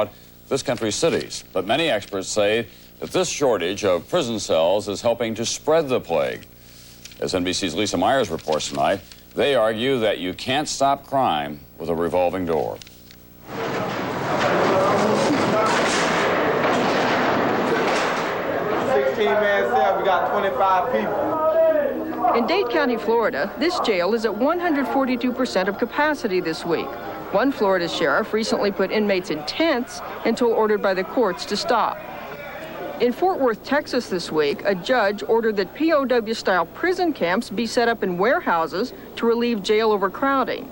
throughout this country's cities. But many experts say that this shortage of prison cells is helping to spread the plague. As NBC's Lisa Myers reports tonight, they argue that you can't stop crime with a revolving door. 16-man cell, we got 25 people. In Dade County, Florida, this jail is at 142% of capacity this week. One Florida sheriff recently put inmates in tents until ordered by the courts to stop. In Fort Worth, Texas this week, a judge ordered that POW-style prison camps be set up in warehouses to relieve jail overcrowding.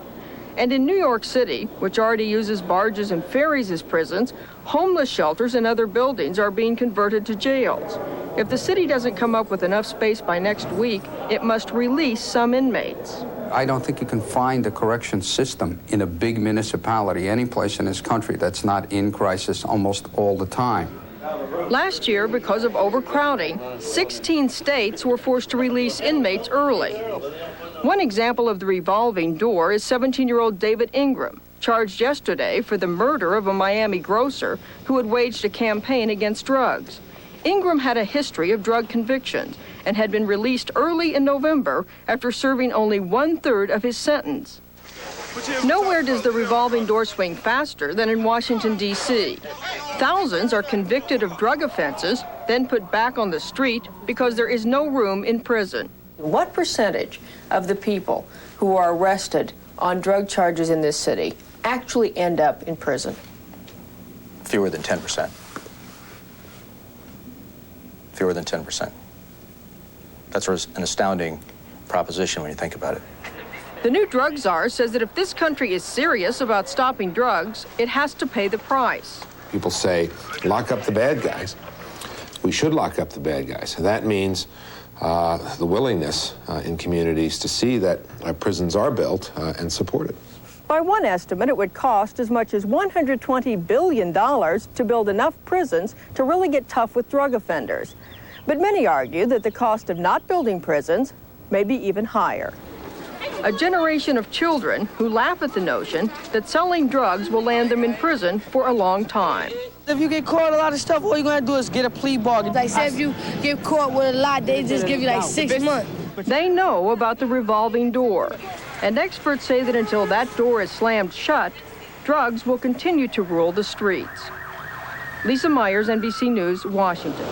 And in New York City, which already uses barges and ferries as prisons, homeless shelters and other buildings are being converted to jails. If the city doesn't come up with enough space by next week, it must release some inmates. I don't think you can find a correction system in a big municipality, any place in this country, that's not in crisis almost all the time. Last year, because of overcrowding, 16 states were forced to release inmates early. One example of the revolving door is 17-year-old David Ingram, charged yesterday for the murder of a Miami grocer who had waged a campaign against drugs. Ingram had a history of drug convictions and had been released early in November after serving only 1/3 of his sentence. Nowhere does the revolving door swing faster than in Washington, D.C. Thousands are convicted of drug offenses, then put back on the street because there is no room in prison. What percentage of the people who are arrested on drug charges in this city actually end up in prison? Fewer than 10%. Fewer than 10%. That's an astounding proposition when you think about it. The new drug czar says that if this country is serious about stopping drugs, it has to pay the price. People say, lock up the bad guys. We should lock up the bad guys. And that means the willingness in communities to see that our prisons are built and supported. By one estimate, it would cost as much as $120 billion to build enough prisons to really get tough with drug offenders. But many argue that the cost of not building prisons may be even higher. A generation of children who laugh at the notion that selling drugs will land them in prison for a long time. If you get caught a lot of stuff, all you're going to do is get a plea bargain. Like, say if you get caught with a lot, they just give you like 6 months. They know about the revolving door, and experts say that until that door is slammed shut, drugs will continue to rule the streets. Lisa Myers, NBC News, Washington.